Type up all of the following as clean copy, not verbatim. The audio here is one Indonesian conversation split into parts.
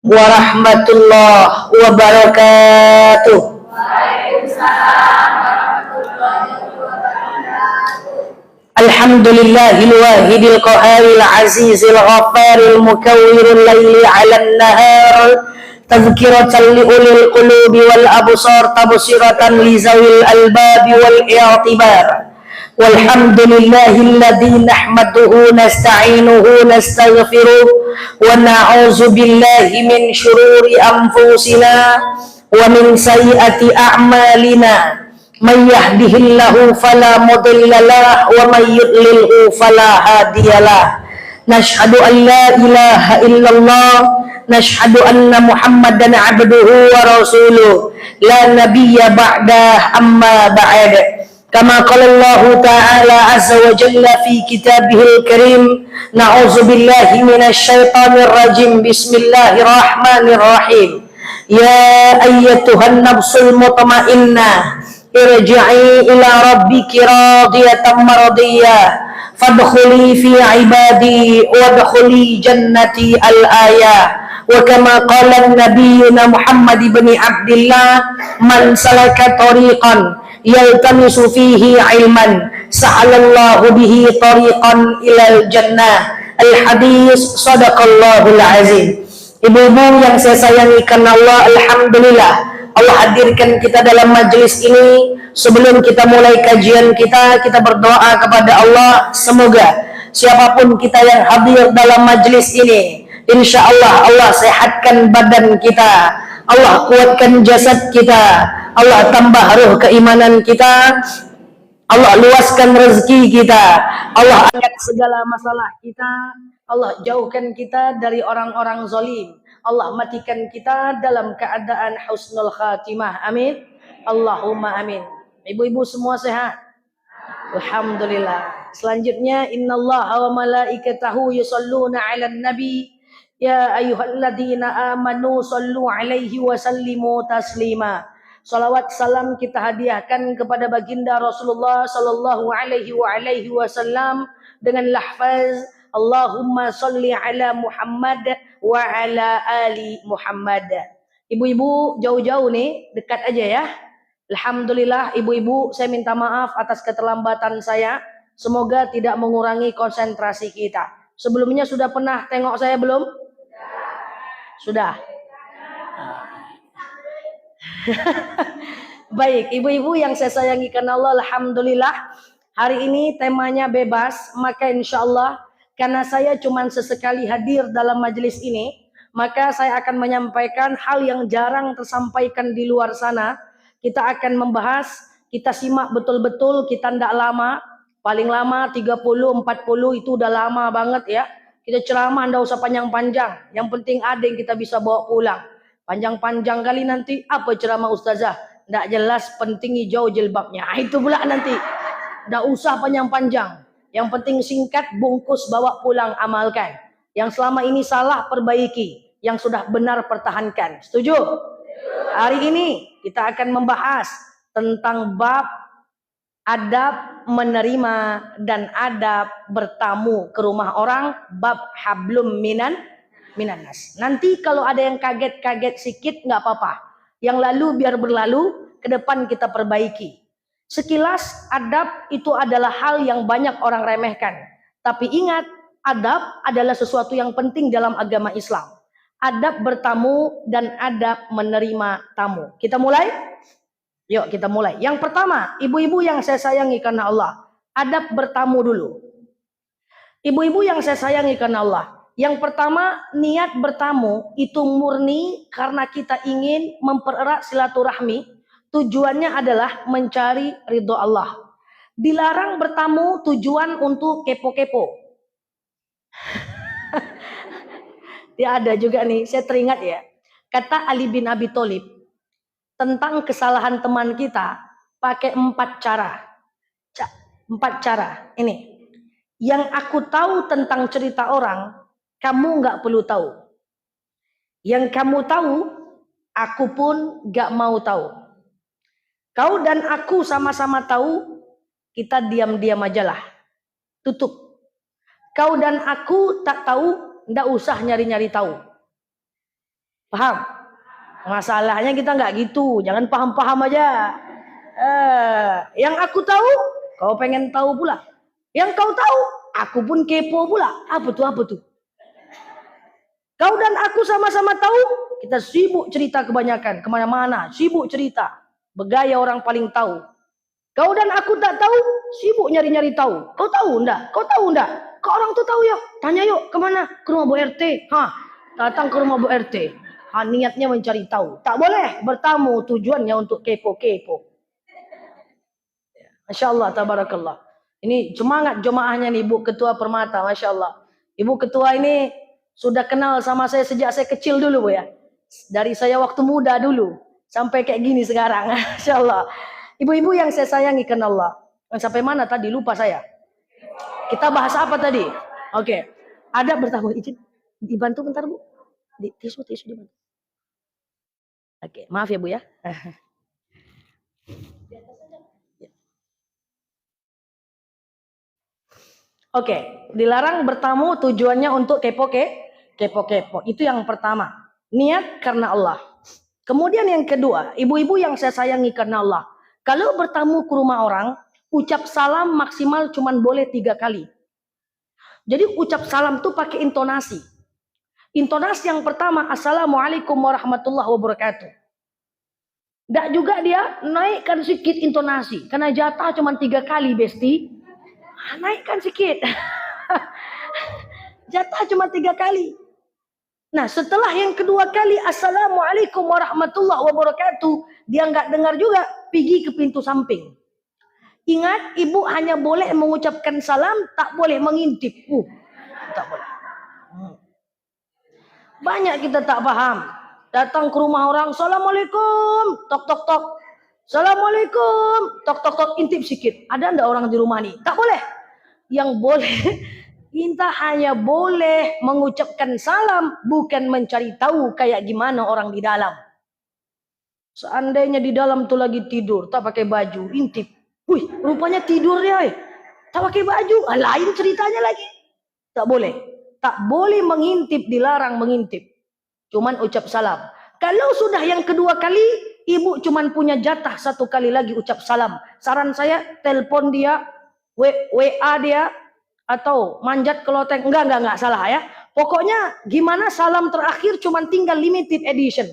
warahmatullahi wabarakatuh. Alhamdulillahil wahidil qaharil azizil ghaffaril mukawwiril laili 'alan nahar tadhkiratan li ulil qulubi wal absar tabsiratan li zawil albabi wal i'tibar. Walhamdulillahilladzi nahmaduhu nasta'inuhu nastaghfiruh wa na'udzu billahi min syururi anfusina wa min sayyiati a'malina. Man yahdihillahu fala mudilla lahu wa man yudlilhu fala hadiyalah. Nashhadu an la ilaha illallah, nashhadu anna Muhammadan abduhu wa rasuluh, la nabiyya ba'dah, amma ba'd. Kama qala Allah Ta'ala azza wa jalla fi kitabihil karim, na'udzu billahi minasy syaithanir rajim. Bismillahirrahmanirrahim. Ya ayyatuhan nafsul mutmainnah, irji'i ila rabbiki radiyatan mardiyah, fadkhuli fi ibadi wadkhuli jannati al-ayah. Wa kama qala nabiyuna Muhammad ibn Abdullah, man salaka tariqan yaltamisu fihi ilman sa'alallahu bihi tariqan ilal jannah. Al-hadis, sadaqallahul azim. Ibu-ibu yang saya sayangi karena Allah, alhamdulillah Allah hadirkan kita dalam majelis ini. Sebelum kita mulai kajian kita berdoa kepada Allah, semoga siapapun kita yang hadir dalam majelis ini, insya Allah Allah sehatkan badan kita, Allah kuatkan jasad kita, Allah tambah ruh keimanan kita, Allah luaskan rezeki kita, Allah angkat segala masalah kita, Allah jauhkan kita dari orang-orang zalim, Allah matikan kita dalam keadaan husnul khatimah. Amin, Allahumma amin. Ibu-ibu semua sehat? Alhamdulillah. Selanjutnya, innallaha wa malaikatahu yusholluna 'alan nabi ya ayyuhalladzina amanu shollu 'alaihi wa sallimu taslima. Salawat salam kita hadiahkan kepada baginda Rasulullah sallallahu alaihi wasallam dengan lafaz Allahumma sholli ala Muhammad wa ala ali Muhammad. Ibu-ibu jauh-jauh nih, dekat aja ya. Alhamdulillah ibu-ibu, saya minta maaf atas keterlambatan saya. Semoga tidak mengurangi konsentrasi kita. Sebelumnya sudah pernah tengok saya belum? Sudah. Baik, ibu-ibu yang saya sayangi karena Allah, alhamdulillah hari ini temanya bebas. Maka insya Allah karena saya cuma sesekali hadir dalam majelis ini, maka saya akan menyampaikan hal yang jarang tersampaikan di luar sana. Kita akan membahas, kita simak betul-betul, kita tidak lama, paling lama 30-40 itu udah lama banget ya. Kita ceramah tidak usah panjang-panjang, yang penting ada yang kita bisa bawa pulang. Panjang-panjang kali nanti apa ceramah ustazah? Tidak jelas, penting hijau jilbabnya. Itu pula nanti. Tidak usah panjang-panjang. Yang penting singkat, bungkus, bawa pulang, amalkan. Yang selama ini salah, perbaiki. Yang sudah benar, pertahankan. Setuju? Hari ini kita akan membahas tentang bab adab menerima dan adab bertamu ke rumah orang, bab hablum minan nas. Nanti kalau ada yang kaget-kaget sedikit nggak apa-apa. Yang lalu biar berlalu, ke depan kita perbaiki. Sekilas adab itu adalah hal yang banyak orang remehkan. Tapi ingat, adab adalah sesuatu yang penting dalam agama Islam. Adab bertamu dan adab menerima tamu. Kita mulai? Yuk kita mulai. Yang pertama, ibu-ibu yang saya sayangi karena Allah, adab bertamu dulu. Ibu-ibu yang saya sayangi karena Allah, yang pertama, niat bertamu itu murni karena kita ingin mempererat silaturahmi. Tujuannya adalah mencari ridho Allah. Dilarang bertamu tujuan untuk kepo-kepo. Ya ada juga nih, saya teringat ya. Kata Ali bin Abi Thalib tentang kesalahan teman kita, pakai 4 cara. 4 cara. Ini. Yang aku tahu tentang cerita orang, kamu nggak perlu tahu. Yang kamu tahu, aku pun nggak mau tahu. Kau dan aku sama-sama tahu, kita diam-diam ajalah. Tutup. Kau dan aku tak tahu, ndak usah nyari-nyari tahu. Paham? Masalahnya kita nggak gitu, jangan paham-paham aja. Yang aku tahu, kau pengen tahu pula. Yang kau tahu, aku pun kepo pula. Apa tuh? Kau dan aku sama-sama tahu, kita sibuk cerita kebanyakan, kemana-mana, sibuk cerita. Bergaya orang paling tahu. Kau dan aku tak tahu, sibuk nyari-nyari tahu. Kau tahu enggak? Kau orang tuh tahu yuk, tanya yuk, kemana? Ke rumah Bu RT. Datang ke rumah Bu RT. Niatnya mencari tahu. Tak boleh bertamu, tujuannya untuk kepo-kepo. Masya Allah, tabarakallah. Ini semangat jemaahnya nih Ibu Ketua Permata, Masya Allah. Ibu Ketua ini sudah kenal sama saya sejak saya kecil dulu Bu ya. Dari saya waktu muda dulu, sampai kayak gini sekarang. Masya Allah. Ibu-ibu yang saya sayangi karena Allah. Sampai mana tadi? Lupa saya. Kita bahas apa tadi? Oke. Ada bertamu, izin dibantu bentar Bu. Tisu dibantu. Oke, maaf ya Bu ya. Oke, dilarang bertamu tujuannya untuk kepo-kepo. Itu yang pertama. Niat karena Allah. Kemudian yang kedua, ibu-ibu yang saya sayangi karena Allah. Kalau bertamu ke rumah orang, ucap salam maksimal cuman boleh 3 kali. Jadi ucap salam tuh pakai intonasi. Intonasi yang pertama, Assalamualaikum warahmatullahi wabarakatuh. Nggak juga dia naikkan sedikit intonasi. Karena jatah cuma 3 kali, Besti. Naikkan sedikit. Jatah cuma 3 kali. Nah, setelah yang kedua kali, Assalamualaikum warahmatullahi wabarakatuh. Dia nggak dengar juga, pergi ke pintu samping. Ingat, ibu hanya boleh mengucapkan salam, tak boleh mengintip. Tak boleh. Banyak kita tak paham. Datang ke rumah orang, Assalamualaikum, tok tok tok. Assalamualaikum, tok tok tok, intip sikit. Ada enggak orang di rumah ini? Tak boleh. Yang boleh, kita hanya boleh mengucapkan salam, bukan mencari tahu kayak gimana orang di dalam. Seandainya di dalam tuh lagi tidur, tak pakai baju, intip. Wih, rupanya tidur dia. Tak pakai baju, lain ceritanya lagi. Tak boleh. Tak boleh mengintip, dilarang mengintip. Cuman ucap salam. Kalau sudah yang kedua kali, ibu cuman punya jatah 1 kali lagi ucap salam. Saran saya, telepon dia, WA dia, atau manjat ke loteng. Enggak salah ya. Pokoknya gimana salam terakhir cuman tinggal limited edition.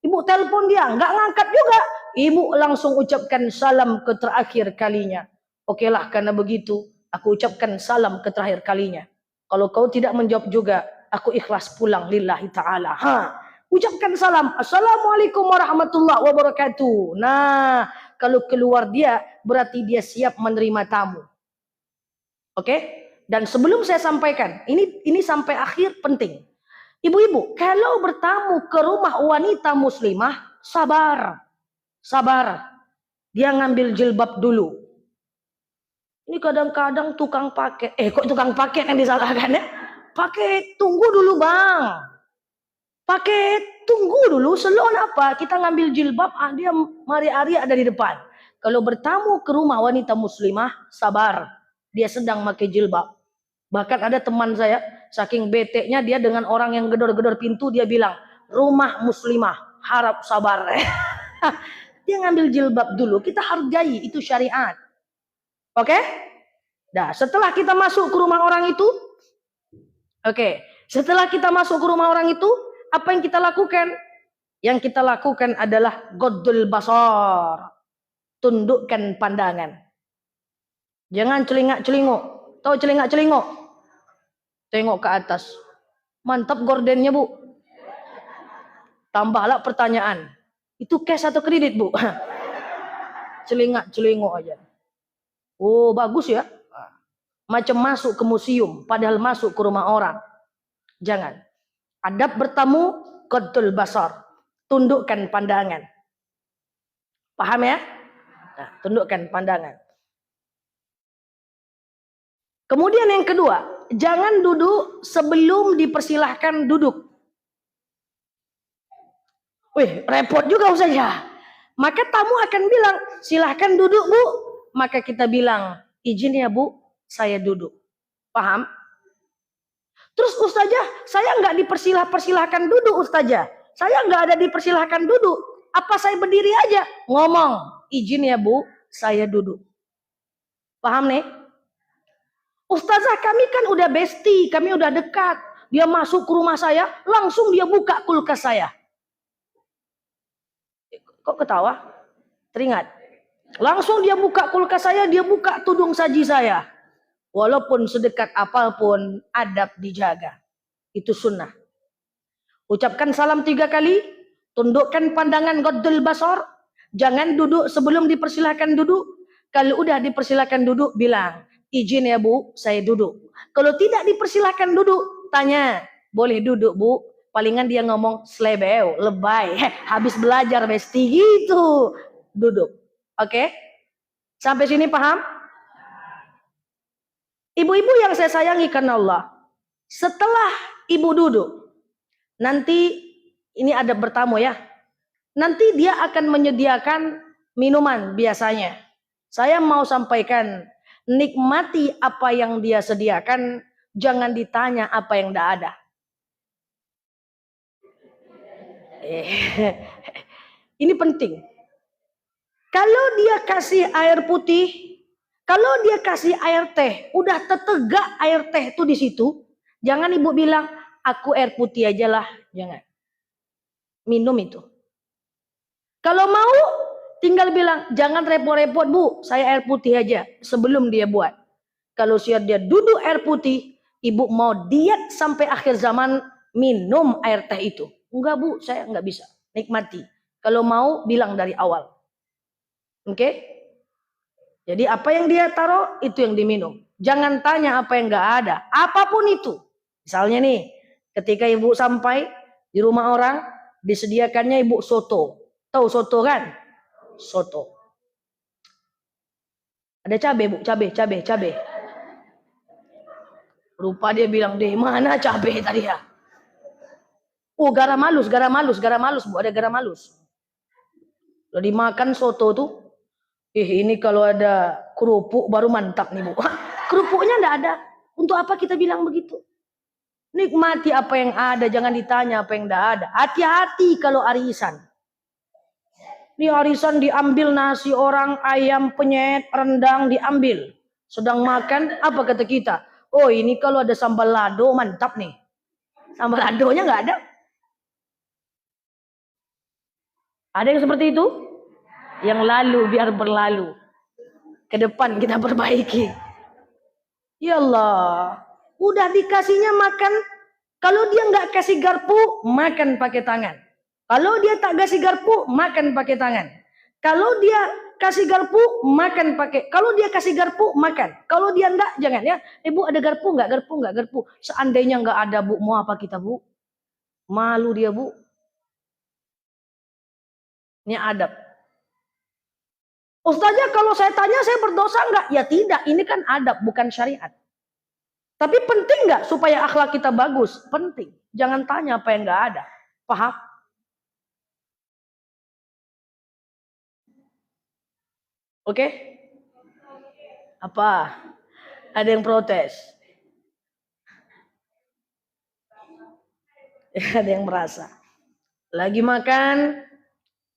Ibu telepon dia, enggak ngangkat juga. Ibu langsung ucapkan salam ke terakhir kalinya. Oke lah, karena begitu, aku ucapkan salam ke terakhir kalinya. Kalau kau tidak menjawab juga, aku ikhlas pulang lillahi ta'ala. Ucapkan salam. Assalamualaikum warahmatullahi wabarakatuh. Nah, kalau keluar dia, berarti dia siap menerima tamu. Oke? Dan sebelum saya sampaikan, ini sampai akhir penting. Ibu-ibu, kalau bertamu ke rumah wanita muslimah, sabar. Dia ngambil jilbab dulu. Ini kadang-kadang tukang paket. Kok tukang paket yang disalahkan ya? Paket, tunggu dulu bang. Paket, tunggu dulu. Selon apa? Kita ngambil jilbab, dia mari-ari ada di depan. Kalau bertamu ke rumah wanita muslimah, sabar. Dia sedang pakai jilbab. Bahkan ada teman saya, saking bete-nya dia dengan orang yang gedor-gedor pintu, dia bilang, rumah muslimah, harap sabar. Dia ngambil jilbab dulu. Kita hargai, itu syariat. Oke? Nah, setelah kita masuk ke rumah orang itu, setelah kita masuk ke rumah orang itu, apa yang kita lakukan? Yang kita lakukan adalah ghaddul basar. Tundukkan pandangan. Jangan celingak-celinguk. Tahu celingak-celinguk? Tengok ke atas. Mantap gordennya, Bu. Tambahlah pertanyaan. Itu cash atau kredit, Bu? Celingak-celinguk aja. Oh, bagus ya. Macam masuk ke museum, padahal masuk ke rumah orang. Jangan. Adab bertamu, ghaddul basar. Tundukkan pandangan. Paham ya? Nah, tundukkan pandangan. Kemudian yang kedua, jangan duduk sebelum dipersilahkan duduk. Wih, repot juga Ustazah. Maka tamu akan bilang, silahkan duduk Bu. Maka kita bilang, izin ya Bu, saya duduk. Paham? Terus Ustazah, saya nggak dipersilahkan duduk Ustazah. Saya nggak ada dipersilahkan duduk. Apa saya berdiri aja? Ngomong, izin ya Bu, saya duduk. Paham nih? Ustazah kami kan udah bestie, kami udah dekat. Dia masuk ke rumah saya, langsung dia buka kulkas saya. Kok ketawa? Teringat. Langsung dia buka kulkas saya, dia buka tudung saji saya. Walaupun sedekat apapun, adab dijaga. Itu sunnah. Ucapkan salam 3 kali, tundukkan pandangan ghaddul basar, jangan duduk sebelum dipersilahkan duduk. Kalau udah dipersilahkan duduk, bilang, izin ya Bu, saya duduk. Kalau tidak dipersilahkan duduk, tanya, boleh duduk Bu? Palingan dia ngomong slebeu, lebay, habis belajar besti gitu. Duduk. Oke? Sampai sini paham? Ibu-ibu yang saya sayangi karena Allah, setelah ibu duduk, nanti ini ada bertamu ya. Nanti dia akan menyediakan minuman biasanya. Saya mau sampaikan, nikmati apa yang dia sediakan, jangan ditanya apa yang tidak ada. Ini penting. Kalau dia kasih air putih, kalau dia kasih air teh, udah tetegak air teh itu di situ, jangan ibu bilang, aku air putih aja lah, jangan. Minum itu. Kalau mau, tinggal bilang, jangan repot-repot Bu, saya air putih aja, sebelum dia buat. Kalau siap dia duduk air putih, ibu mau diet sampai akhir zaman, minum air teh itu. Enggak Bu, saya enggak bisa, nikmati. Kalau mau, bilang dari awal. Oke? Jadi apa yang dia taruh, itu yang diminum. Jangan tanya apa yang enggak ada, apapun itu. Misalnya nih, ketika ibu sampai di rumah orang, disediakannya ibu soto. Tahu soto kan? Soto. Ada cabai Bu, cabai. Rupa dia bilang, deh mana cabai tadi ya? Oh garam halus Bu, ada garam halus. Kalau dimakan soto tuh, ini kalau ada kerupuk baru mantap nih Bu. Kerupuknya enggak ada. Untuk apa kita bilang begitu? Nikmati apa yang ada, jangan ditanya apa yang enggak ada. Hati-hati kalau arisan. Ini arisan diambil nasi orang, ayam penyet, rendang diambil. Sedang makan, apa kata kita? Oh ini kalau ada sambal lado mantap nih. Sambal ladonya enggak ada. Ada yang seperti itu? Yang lalu biar berlalu. Ke depan kita perbaiki. Ya Allah. Udah dikasihnya makan. Kalau dia nggak kasih garpu, makan pakai tangan. Kalau dia tak kasih garpu, makan pakai tangan. Kalau dia kasih garpu, makan pakai. Kalau dia kasih garpu, makan. Kalau dia enggak, jangan ya. Bu ada garpu nggak? Garpu. Seandainya nggak ada Bu, mau apa kita Bu? Malu dia Bu. Ini adab. Ustazah kalau saya tanya saya berdosa enggak? Ya tidak, ini kan adab bukan syariat. Tapi penting enggak supaya akhlak kita bagus? Penting. Jangan tanya apa yang enggak ada. Paham? Oke? Apa? Ada yang protes? Ada yang merasa. Lagi makan,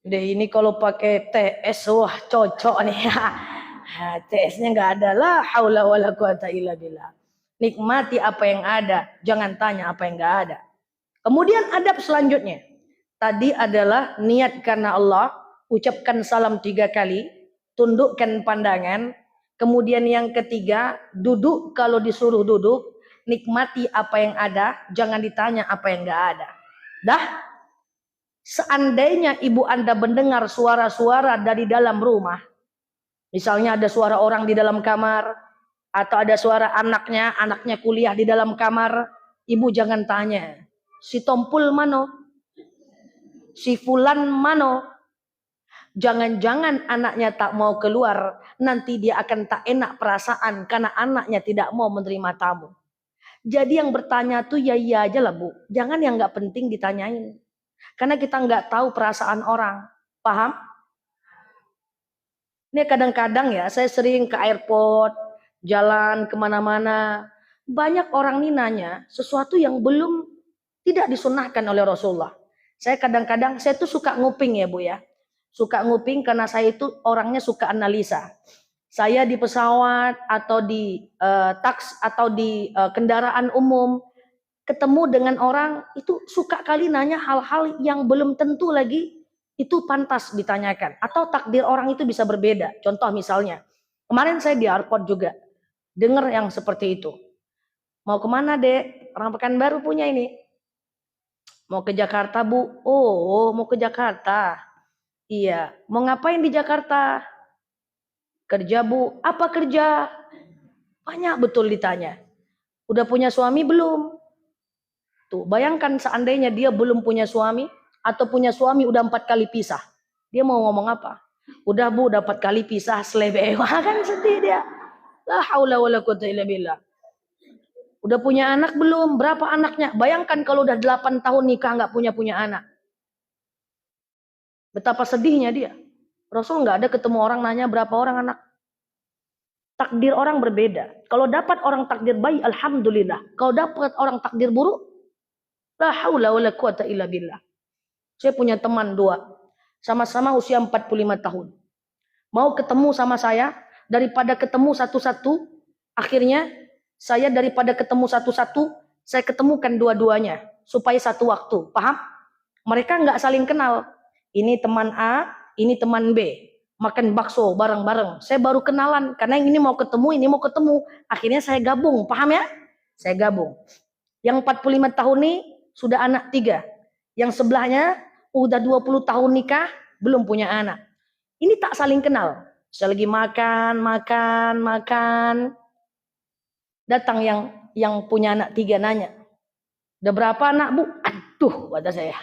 deh ini kalau pakai TS wah cocok nih. TS-nya nggak ada lah, haula wala quwata illa billah. Nikmati apa yang ada, jangan tanya apa yang nggak ada. Kemudian adab selanjutnya. Tadi adalah niat karena Allah, ucapkan salam 3 kali, tundukkan pandangan. Kemudian yang ketiga, duduk kalau disuruh duduk, nikmati apa yang ada, jangan ditanya apa yang nggak ada. Dah? Seandainya ibu Anda mendengar suara-suara dari dalam rumah, misalnya ada suara orang di dalam kamar, atau ada suara anaknya kuliah di dalam kamar, ibu jangan tanya, si Tompul mano? Si Fulan mano? Jangan-jangan anaknya tak mau keluar, nanti dia akan tak enak perasaan karena anaknya tidak mau menerima tamu. Jadi yang bertanya tuh ya iya aja lah Bu, jangan yang nggak penting ditanyain. Karena kita nggak tahu perasaan orang. Paham? Ini kadang-kadang ya, saya sering ke airport, jalan kemana-mana. Banyak orang nih nanya sesuatu yang belum tidak disunahkan oleh Rasulullah. Saya kadang-kadang, saya tuh suka nguping ya Bu ya. Suka nguping karena saya itu orangnya suka analisa. Saya di pesawat atau di taks atau di kendaraan umum, ketemu dengan orang itu suka kali nanya hal-hal yang belum tentu lagi itu pantas ditanyakan. Atau takdir orang itu bisa berbeda. Contoh misalnya, kemarin saya di airport juga, dengar yang seperti itu. Mau kemana dek? Orang Pekanbaru punya ini. Mau ke Jakarta Bu? Oh mau ke Jakarta. Iya. Mau ngapain di Jakarta? Kerja Bu. Apa kerja? Banyak betul ditanya. Udah punya suami belum? Tuh bayangkan seandainya dia belum punya suami. Atau punya suami udah 4 kali pisah. Dia mau ngomong apa? Udah Bu dapat kali pisah selebewa kan sedih dia. La haula wala quwata illa billah. Udah punya anak belum? Berapa anaknya? Bayangkan kalau udah 8 tahun nikah nggak punya anak. Betapa sedihnya dia. Rasul nggak ada ketemu orang nanya berapa orang anak. Takdir orang berbeda. Kalau dapat orang takdir baik, alhamdulillah. Kalau dapat orang takdir buruk, la haula wala quwata illa billah. Saya punya teman 2. Sama-sama usia 45 tahun. Mau ketemu sama saya, daripada ketemu satu-satu, akhirnya saya daripada ketemu satu-satu, saya ketemukan dua-duanya supaya satu waktu. Paham? Mereka nggak saling kenal. Ini teman A, ini teman B. Makan bakso bareng-bareng. Saya baru kenalan karena yang ini mau ketemu, ini mau ketemu. Akhirnya saya gabung. Paham ya? Saya gabung. Yang 45 tahun ini sudah anak 3. Yang sebelahnya udah 20 tahun nikah, belum punya anak. Ini tak saling kenal. Saya lagi makan. Datang yang punya anak 3 nanya, udah berapa anak Bu? Aduh, kata saya,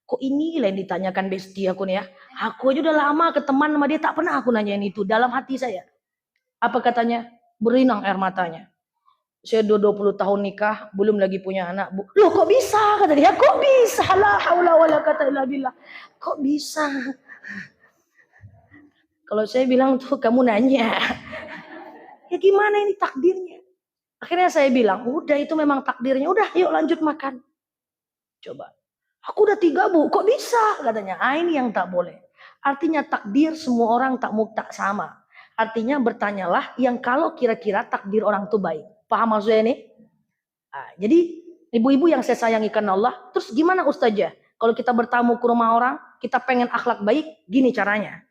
kok ini yang ditanyakan besti aku nih ya. Aku aja udah lama ke teman sama dia, tak pernah aku nanyain itu. Dalam hati saya, apa katanya? Berinang air matanya. Saya udah 20 tahun nikah, belum lagi punya anak Bu. Loh kok bisa? Kata dia, kok bisa? La haula wala quwata illa billah. Kok bisa? Kalau saya bilang tuh kamu nanya, ya gimana ini takdirnya? Akhirnya saya bilang, udah itu memang takdirnya. Udah yuk lanjut makan. Coba. Aku udah 3 Bu, kok bisa? Katanya, ini yang tak boleh. Artinya takdir semua orang tak sama. Artinya bertanyalah yang kalau kira-kira takdir orang itu baik. Paham maksudnya ini? Nah, jadi ibu-ibu yang saya sayangi karena Allah, terus gimana Ustazah? Kalau kita bertamu ke rumah orang, kita pengen akhlak baik, gini caranya.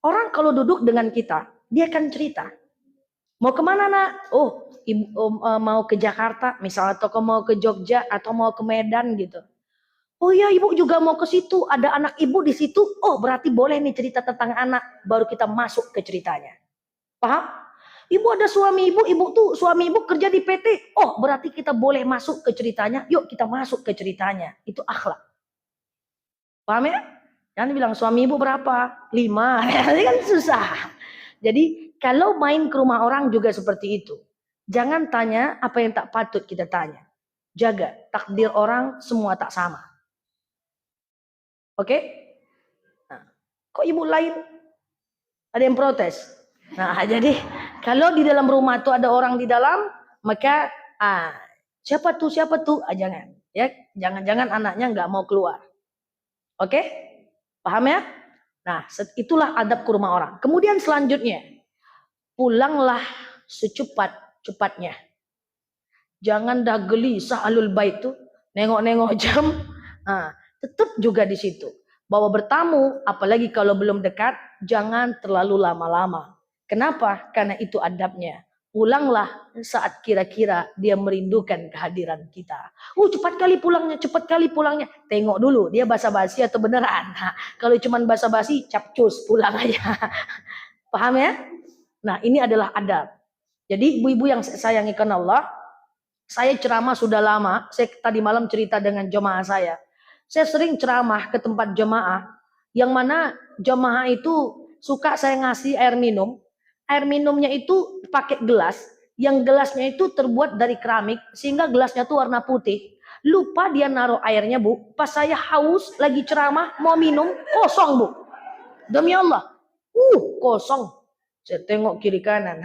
Orang kalau duduk dengan kita, dia akan cerita. Mau kemana nak? Oh, mau ke Jakarta, misalnya atau mau ke Jogja atau mau ke Medan gitu. Oh iya, ibu juga mau ke situ. Ada anak ibu di situ. Oh, berarti boleh nih cerita tentang anak. Baru kita masuk ke ceritanya. Paham? Ibu ada suami ibu tuh suami ibu kerja di PT. Oh, berarti kita boleh masuk ke ceritanya. Yuk kita masuk ke ceritanya. Itu akhlak. Paham ya? Jangan bilang suami ibu berapa? 5. Ini kan susah. Jadi kalau main ke rumah orang juga seperti itu. Jangan tanya apa yang tak patut kita tanya. Jaga takdir orang semua tak sama. Oke? Nah, kok ibu lain? Ada yang protes. Nah, jadi kalau di dalam rumah itu ada orang di dalam, maka siapa tuh? Jangan. Ya, jangan-jangan anaknya nggak mau keluar. Oke? Paham ya? Nah, itulah adab ke rumah orang. Kemudian selanjutnya, pulanglah secepat-cepatnya. Jangan dah gelisah alul bait tuh, nengok-nengok jam. Tetap juga di situ. Bahwa bertamu, apalagi kalau belum dekat, jangan terlalu lama-lama. Kenapa? Karena itu adabnya. Pulanglah saat kira-kira dia merindukan kehadiran kita. Cepat kali pulangnya. Tengok dulu, dia basa-basi atau beneran. Kalau cuma basa-basi, capcus, pulang aja. Paham ya? Nah, ini adalah adab. Jadi ibu-ibu yang saya sayangi karena Allah, saya ceramah sudah lama. Saya tadi malam cerita dengan jemaah saya. Saya sering ceramah ke tempat jemaah, yang mana jemaah itu suka saya ngasih air minum. Air minumnya itu pakai gelas, yang gelasnya itu terbuat dari keramik, sehingga gelasnya itu warna putih. Lupa dia naruh airnya Bu. Pas saya haus lagi ceramah mau minum, kosong Bu. Demi Allah, kosong. Saya tengok kiri kanan,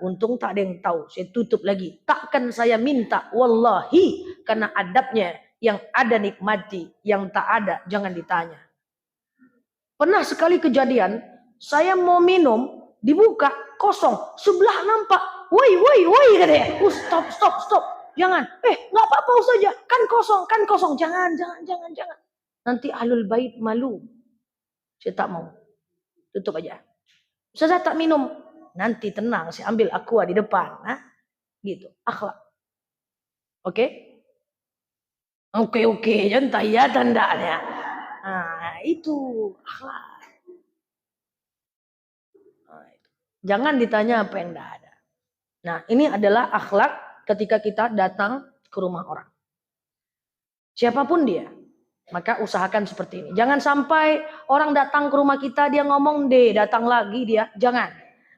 untung tak ada yang tahu. Saya tutup lagi. Takkan saya minta, wallahi, karena adabnya yang ada nikmati, yang tak ada jangan ditanya. Pernah sekali kejadian, saya mau minum, dibuka, kosong, sebelah nampak, woi, katanya. Stop. Jangan. Nggak apa-apa Ustaz aja, kan kosong. Jangan. Nanti ahlul bait malu. Saya tak mau. Tutup aja. Ustaz tak minum. Nanti tenang, saya ambil aqua di depan. Gitu. Akhlak. Oke? Oke. Jangan ya tandanya. Nah, itu akhlak. Jangan ditanya apa yang tidak ada. Nah, ini adalah akhlak ketika kita datang ke rumah orang. Siapapun dia, maka usahakan seperti ini. Jangan sampai orang datang ke rumah kita, dia ngomong deh, datang lagi dia. Jangan.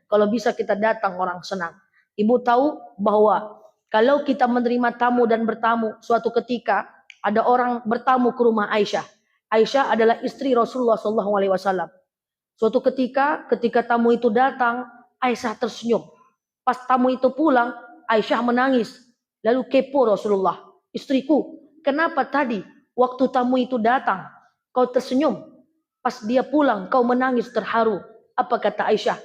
Kalau bisa kita datang, orang senang. Ibu tahu bahwa kalau kita menerima tamu dan bertamu, suatu ketika ada orang bertamu ke rumah Aisyah. Aisyah adalah istri Rasulullah SAW. Suatu ketika tamu itu datang, Aisyah tersenyum. Pas tamu itu pulang, Aisyah menangis. Lalu kepo Rasulullah, istriku, kenapa tadi waktu tamu itu datang, kau tersenyum? Pas dia pulang, kau menangis terharu. Apa kata Aisyah?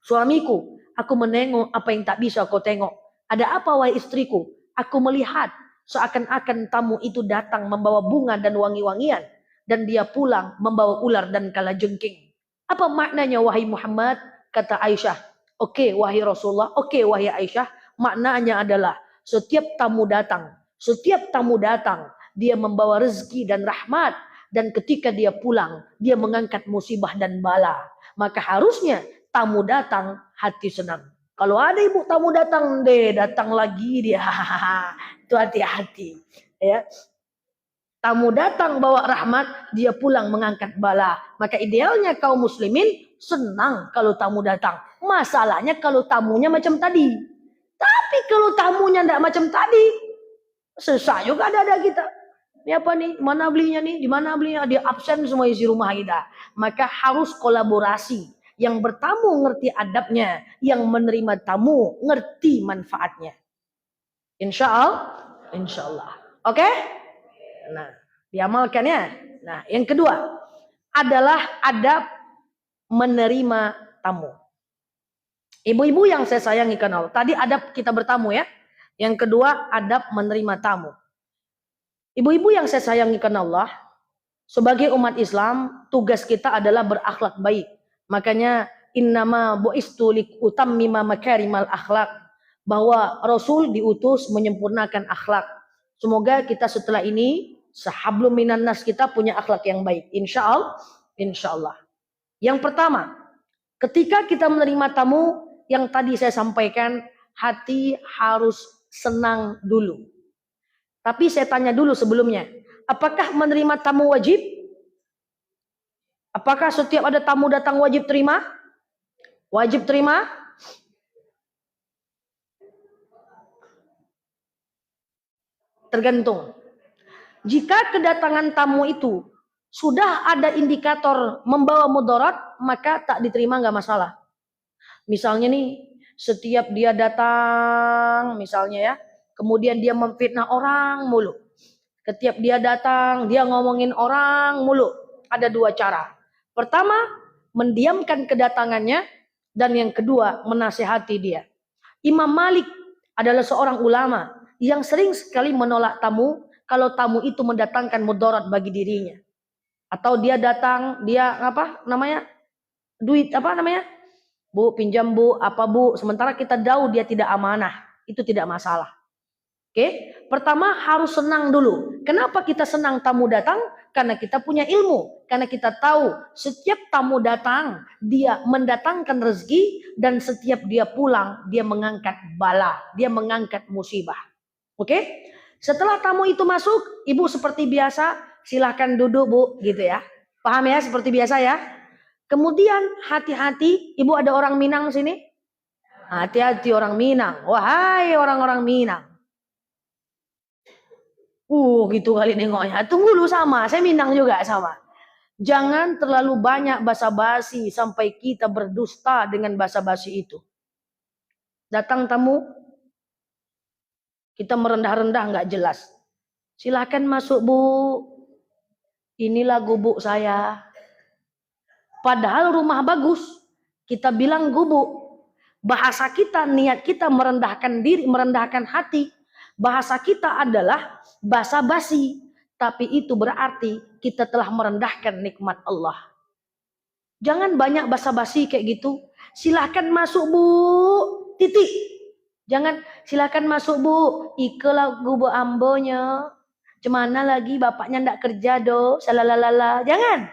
Suamiku, aku menengok apa yang tak bisa kau tengok. Ada apa wahai istriku? Aku melihat seakan-akan tamu itu datang membawa bunga dan wangi-wangian. Dan dia pulang membawa ular dan kalajengking. Apa maknanya wahai Muhammad? Kata Aisyah. Oke, wahai Rasulullah. Oke, wahai Aisyah. Maknanya adalah setiap tamu datang, dia membawa rezeki dan rahmat. Dan ketika dia pulang, dia mengangkat musibah dan bala. Maka harusnya tamu datang, hati senang. Kalau ada ibu tamu datang lagi dia. Itu hati-hati. Ya. Tamu datang bawa rahmat, dia pulang mengangkat bala. Maka idealnya kaum muslimin senang kalau tamu datang. Masalahnya kalau tamunya macam tadi. Tapi kalau tamunya tidak macam tadi, susah juga ada kita. Ini apa nih? Mana belinya nih? Di mana belinya? Dia absen semua isi rumah kita. Maka harus kolaborasi. Yang bertamu ngerti adabnya, yang menerima tamu ngerti manfaatnya. Insya Allah. Oke? Nah, diamalkan ya. Nah, yang kedua adalah adab menerima tamu. Ibu-ibu yang saya sayangi karena Allah. Tadi adab kita bertamu ya. Yang kedua adab menerima tamu. Ibu-ibu yang saya sayangi karena Allah, sebagai umat Islam, tugas kita adalah berakhlak baik. Makanya innama bu'istu liutammima makarimal akhlak, bahwa Rasul diutus menyempurnakan akhlak. Semoga kita setelah ini sahablum minan nas kita punya akhlak yang baik. Insya Allah. Yang pertama, ketika kita menerima tamu, yang tadi saya sampaikan, hati harus senang dulu. Tapi saya tanya dulu sebelumnya, apakah menerima tamu wajib? Apakah setiap ada tamu datang wajib terima? Wajib terima? Tergantung. Jika kedatangan tamu itu sudah ada indikator membawa mudarat, maka tak diterima, nggak masalah. Misalnya nih, setiap dia datang, misalnya ya, kemudian dia memfitnah orang mulu. Setiap dia datang, dia ngomongin orang mulu. Ada dua cara. Pertama, mendiamkan kedatangannya, dan yang kedua, menasehati dia. Imam Malik adalah seorang ulama yang sering sekali menolak tamu kalau tamu itu mendatangkan mudarat bagi dirinya. Atau dia datang, dia duit Bu, pinjam bu, apa bu, sementara kita tahu dia tidak amanah, itu tidak masalah. Oke, pertama harus senang dulu. Kenapa kita senang tamu datang? Karena kita punya ilmu, karena kita tahu setiap tamu datang, dia mendatangkan rezeki, dan setiap dia pulang, dia mengangkat bala, dia mengangkat musibah. Oke, setelah tamu itu masuk, ibu seperti biasa, silahkan duduk bu, gitu ya. Paham ya, seperti biasa ya. Kemudian hati-hati, ibu ada orang Minang sini? Hati-hati orang Minang. Wahai orang-orang Minang. Gitu kali nengoknya. Tunggu dulu sama, saya Minang juga sama. Jangan terlalu banyak basa-basi sampai kita berdusta dengan basa-basi itu. Datang tamu, kita merendah-rendah nggak jelas. Silahkan masuk Bu. Inilah gubuk saya. Padahal rumah bagus. Kita bilang gubuk. Bahasa kita, niat kita merendahkan diri, merendahkan hati. Bahasa kita adalah basa-basi. Tapi itu berarti kita telah merendahkan nikmat Allah. Jangan banyak basa-basi kayak gitu. Silahkan masuk Bu. Titik. Jangan silahkan masuk Bu. Ikelah gubuk ambonya. Cemana lagi bapaknya ndak kerja do. Salalalala. Jangan.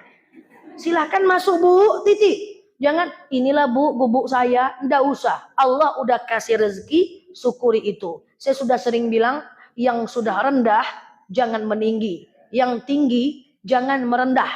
Silahkan masuk Bu. Titik. Jangan inilah Bu gubuk saya. Ndak usah. Allah udah kasih rezeki. Syukuri itu. Saya sudah sering bilang. Yang sudah rendah. Jangan meninggi. Yang tinggi. Jangan merendah.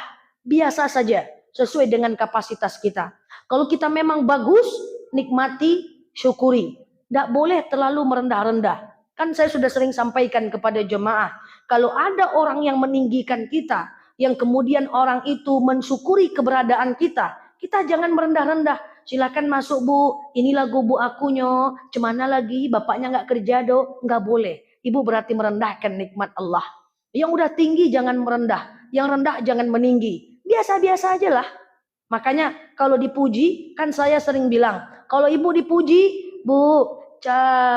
Biasa saja. Sesuai dengan kapasitas kita. Kalau kita memang bagus. Nikmati. Syukuri. Ndak boleh terlalu merendah-rendah. Kan saya sudah sering sampaikan kepada jemaah. Kalau ada orang yang meninggikan kita, yang kemudian orang itu mensyukuri keberadaan kita, kita jangan merendah-rendah. Silakan masuk Bu, inilah gubuk akunya. Cemana lagi, bapaknya nggak kerja do, nggak boleh. Ibu berarti merendahkan nikmat Allah. Yang udah tinggi jangan merendah, yang rendah jangan meninggi. Biasa-biasa aja lah. Makanya kalau dipuji, kan saya sering bilang, kalau ibu dipuji, Bu,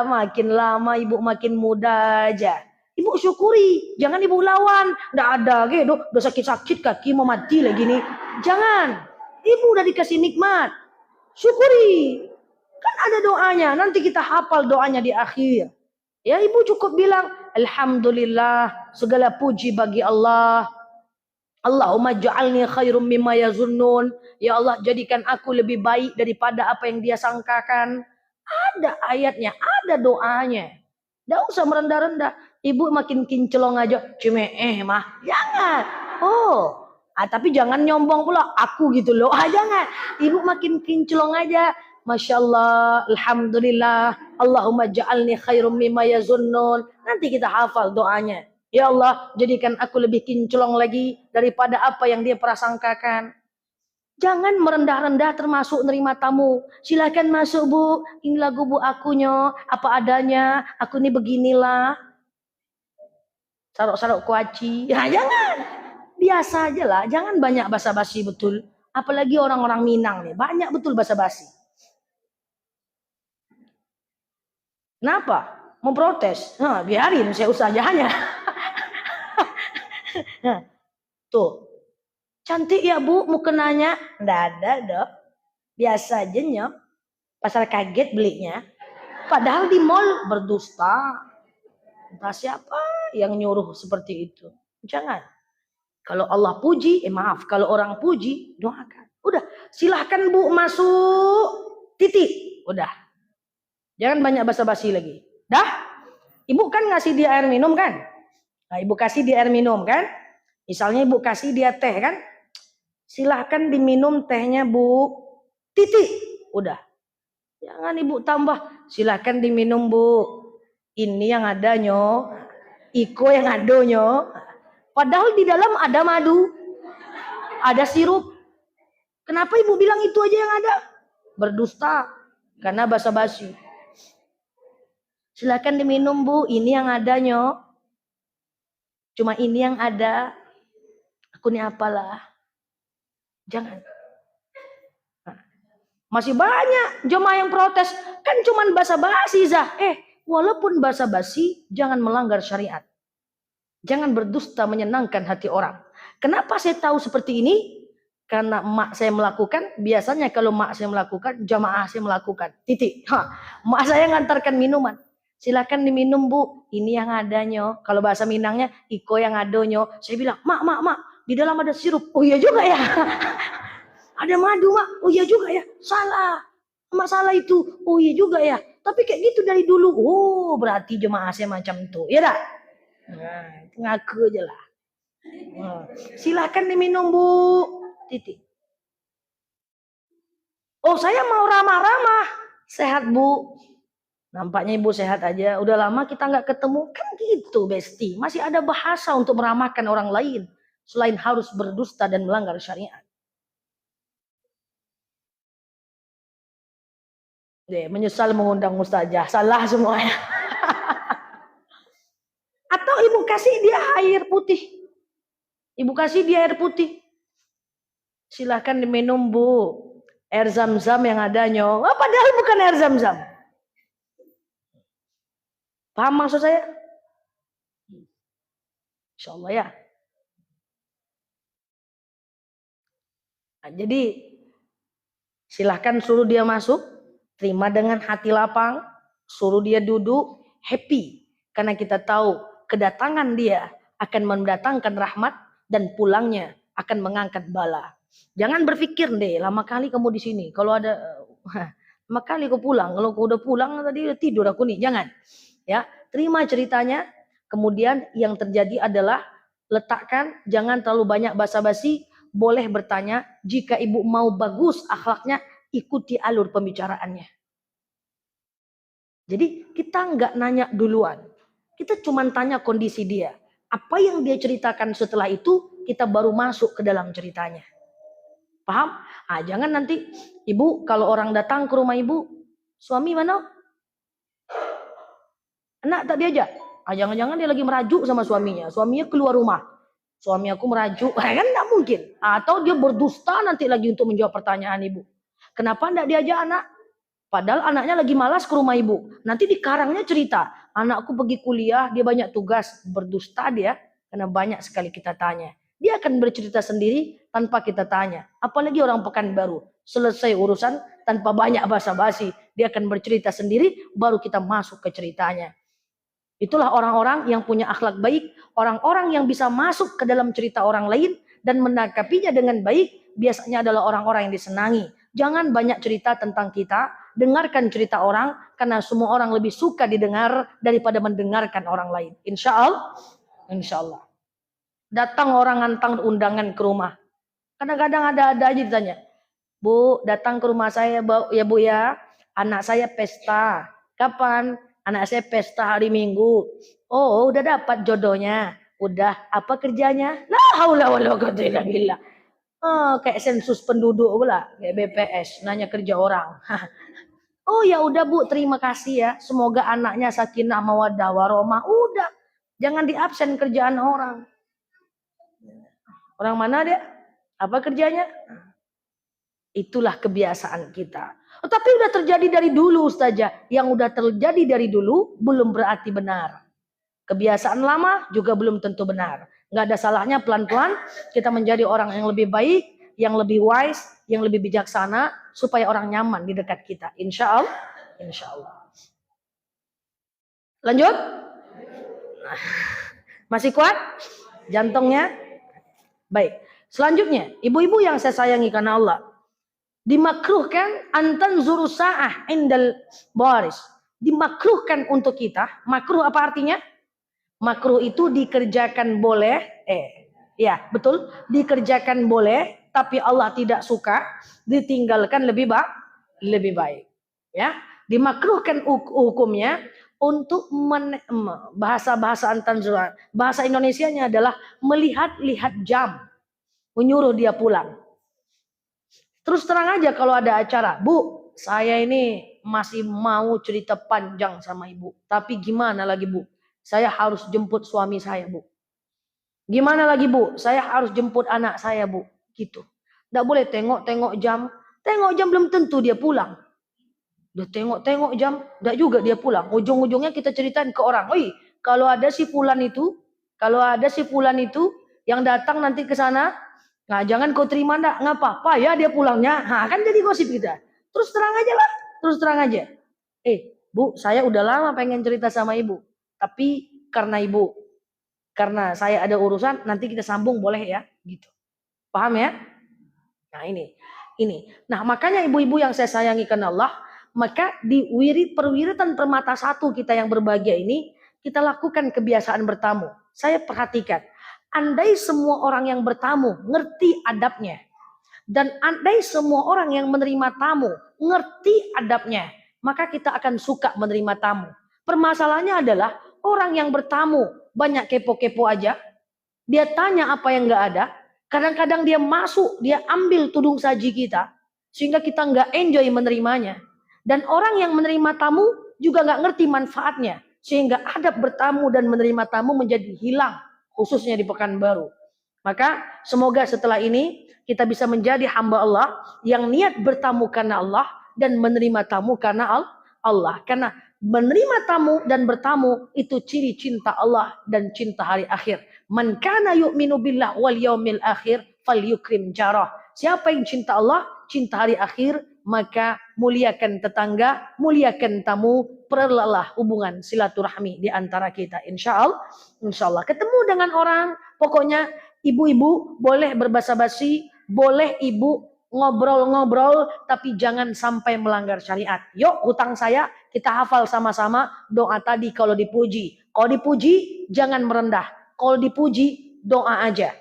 makin lama ibu makin muda aja. Ibu syukuri, jangan ibu lawan. Nggak ada, gitu, udah sakit-sakit kaki mau mati lagi nih. Jangan, ibu udah dikasih nikmat, syukuri. Kan ada doanya, nanti kita hafal doanya di akhir. Ya ibu cukup bilang, Alhamdulillah, segala puji bagi Allah. Allahumma ja'alni khairum mimma yazunnun. Ya Allah, jadikan aku lebih baik daripada apa yang dia sangkakan. Ada ayatnya, ada doanya. Nggak usah merendah-rendah. Ibu makin kinclong aja, mah. Jangan. Oh, tapi jangan nyombong pula. Aku gitu loh. Jangan. Ibu makin kinclong aja. Masya Allah, Alhamdulillah. Allahumma ja'alni khairum mimma yazunnun. Nanti kita hafal doanya. Ya Allah, jadikan aku lebih kinclong lagi daripada apa yang dia prasangkakan. Jangan merendah-rendah termasuk nerima tamu. Silakan masuk Bu, inilah gubuk akunya, apa adanya, aku ini beginilah. Sarok-sarok kuaci. Ya jangan. Biasa aja lah, jangan banyak basa-basi betul. Apalagi orang-orang Minang nih, banyak betul basa-basi. Kenapa? Mau protes? Nah, biarin saya usahanya. Nah, tuh. Cantik ya Bu, mukenanya? Nggak ada dok. Biasa aja nyok. Pasar kaget belinya. Padahal di mall berdusta. Entah siapa yang nyuruh seperti itu. Jangan. Kalau Allah puji, maaf. Kalau orang puji, doakan. Udah, silahkan Bu masuk. Titik. Udah. Jangan banyak basa-basi lagi. Dah? Ibu kan ngasih dia air minum kan? Nah, ibu kasih dia air minum kan? Misalnya ibu kasih dia teh kan? Silahkan diminum tehnya Bu. Titik. Udah. Jangan ibu tambah. Silahkan diminum Bu. Ini yang ada nyo. Iko yang ada nyo. Padahal di dalam ada madu. Ada sirup. Kenapa ibu bilang itu aja yang ada? Berdusta. Karena basa-basi. Silahkan diminum Bu. Ini yang ada nyo. Cuma ini yang ada. Aku ini apalah. Jangan. Masih banyak jemaah yang protes. Kan cuman basa-basi Zah. Walaupun basa-basi, jangan melanggar syariat. Jangan berdusta menyenangkan hati orang. Kenapa saya tahu seperti ini? Karena mak saya melakukan. Biasanya kalau mak saya melakukan, jamaah saya melakukan. Titik. Mak saya ngantarkan minuman. Silakan diminum Bu. Ini yang adanya. Kalau bahasa Minangnya, iko yang adanya. Saya bilang, mak. Di dalam ada sirup. Oh iya juga ya. Ada madu mak, oh iya juga ya, salah, mak salah itu, oh iya juga ya. Tapi kayak gitu dari dulu, oh berarti jemaah saya macam itu, ya dah. Nah, ngaku aja lah. Silakan diminum Bu, titik. Oh saya mau ramah-ramah, sehat Bu. Nampaknya ibu sehat aja, udah lama kita nggak ketemu, kan gitu Besti. Masih ada bahasa untuk meramahkan orang lain, selain harus berdusta dan melanggar syariat. Menyesal mengundang Mustajah. Salah semuanya. Atau ibu kasih dia air putih. Ibu kasih dia air putih. Silahkan diminum bu. Air zam-zam yang ada nyong. Oh, padahal bukan air zam-zam. Paham maksud saya? Insya Allah ya. Nah, jadi silahkan suruh dia masuk. Terima dengan hati lapang. Suruh dia duduk. Happy. Karena kita tahu kedatangan dia akan mendatangkan rahmat. Dan pulangnya akan mengangkat bala. Jangan berpikir deh, lama kali kamu di sini. Kalau ada, lama kali kau pulang. Kalau kau udah pulang tadi udah tidur aku nih. Jangan. Ya, terima ceritanya. Kemudian yang terjadi adalah letakkan, jangan terlalu banyak basa-basi. Boleh bertanya. Jika ibu mau bagus akhlaknya, ikuti alur pembicaraannya. Jadi kita nggak nanya duluan. Kita cuma tanya kondisi dia. Apa yang dia ceritakan setelah itu, kita baru masuk ke dalam ceritanya. Paham? Ah, jangan nanti ibu kalau orang datang ke rumah ibu, suami mana? Anak tak diajak. Ah, jangan-jangan dia lagi merajuk sama suaminya. Suaminya keluar rumah. Suami aku merajuk. Kan enggak mungkin. Atau dia berdusta nanti lagi untuk menjawab pertanyaan ibu. Kenapa enggak diajak anak? Padahal anaknya lagi malas ke rumah ibu. Nanti di karangnya cerita. Anakku pergi kuliah, dia banyak tugas. Berdusta dia. Karena banyak sekali kita tanya. Dia akan bercerita sendiri tanpa kita tanya. Apalagi orang Pekanbaru. Selesai urusan tanpa banyak basa-basi. Dia akan bercerita sendiri, baru kita masuk ke ceritanya. Itulah orang-orang yang punya akhlak baik. Orang-orang yang bisa masuk ke dalam cerita orang lain dan menangkapinya dengan baik. Biasanya adalah orang-orang yang disenangi. Jangan banyak cerita tentang kita. Dengarkan cerita orang. Karena semua orang lebih suka didengar daripada mendengarkan orang lain. Insya Allah. Insya Allah. Datang orang ngantang undangan ke rumah. Kadang-kadang ada aja ditanya. Bu, datang ke rumah saya ya bu ya. Anak saya pesta. Kapan? Anak saya pesta hari Minggu. Oh, udah dapat jodohnya. Udah, apa kerjanya? La haula wala quwwata illa billah. Oh, kayak sensus penduduk pula, kayak BPS, nanya kerja orang. Oh ya udah bu, terima kasih ya. Semoga anaknya sakinah mawaddah warahmah. Udah, jangan diabsen kerjaan orang. Orang mana dia? Apa kerjanya? Itulah kebiasaan kita. Oh, tapi udah terjadi dari dulu Ustazah. Yang udah terjadi dari dulu belum berarti benar. Kebiasaan lama juga belum tentu benar. Nggak ada salahnya pelan-pelan kita menjadi orang yang lebih baik, yang lebih wise, yang lebih bijaksana, supaya orang nyaman di dekat kita. Insya Allah. Insya Allah. Lanjut. Masih kuat? Jantungnya? Baik. Selanjutnya, ibu-ibu yang saya sayangi karena Allah. Dimakruhkan antan zuru sa'ah indal baris. Dimakruhkan untuk kita. Makruh apa artinya? Makruh itu dikerjakan boleh. Ya betul. Dikerjakan boleh. Tapi Allah tidak suka. Ditinggalkan lebih baik. Ya. Dimakruhkan hukumnya. Untuk bahasa antan zuru. Bahasa Indonesianya adalah melihat-lihat jam. Menyuruh dia pulang. Terus terang aja kalau ada acara, Bu, saya ini masih mau cerita panjang sama ibu. Tapi gimana lagi bu? Saya harus jemput suami saya bu. Gimana lagi bu? Saya harus jemput anak saya bu. Gitu. Nggak boleh tengok-tengok jam. Tengok jam belum tentu dia pulang. Udah tengok-tengok jam, nggak juga dia pulang. Ujung-ujungnya kita ceritain ke orang. Oi, kalau ada si fulan itu yang datang nanti ke sana. Nah, jangan kau terima ndak, ngapa-apa ya dia pulangnya. Nah, kan jadi gosip kita. Terus terang aja lah, terus terang aja. Bu, saya udah lama pengen cerita sama ibu. Tapi karena saya ada urusan, nanti kita sambung boleh ya? Gitu. Paham ya? Nah, ini. Nah, makanya ibu-ibu yang saya sayangi karena Allah, maka di perwiritan permata satu kita yang berbahagia ini, kita lakukan kebiasaan bertamu. Saya perhatikan. Andai semua orang yang bertamu ngerti adabnya. Dan andai semua orang yang menerima tamu ngerti adabnya. Maka kita akan suka menerima tamu. Permasalahannya adalah orang yang bertamu banyak kepo-kepo aja. Dia tanya apa yang gak ada. Kadang-kadang dia masuk, dia ambil tudung saji kita. Sehingga kita gak enjoy menerimanya. Dan orang yang menerima tamu juga gak ngerti manfaatnya. Sehingga adab bertamu dan menerima tamu menjadi hilang, khususnya di Pekanbaru. Maka semoga setelah ini kita bisa menjadi hamba Allah yang niat bertamu karena Allah dan menerima tamu karena Allah. Karena menerima tamu dan bertamu itu ciri cinta Allah dan cinta hari akhir. Man kana yu'minu billah wal yaumil akhir falyukrim jarah. Siapa yang cinta Allah, cinta hari akhir, maka muliakan tetangga, muliakan tamu, perelalah hubungan silaturahmi di antara kita. Insya Allah. Ketemu dengan orang, pokoknya ibu-ibu boleh berbasa-basi, boleh ibu ngobrol-ngobrol, tapi jangan sampai melanggar syariat. Yuk, hutang saya, kita hafal sama-sama doa tadi kalau dipuji. Kalau dipuji, jangan merendah. Kalau dipuji, doa aja.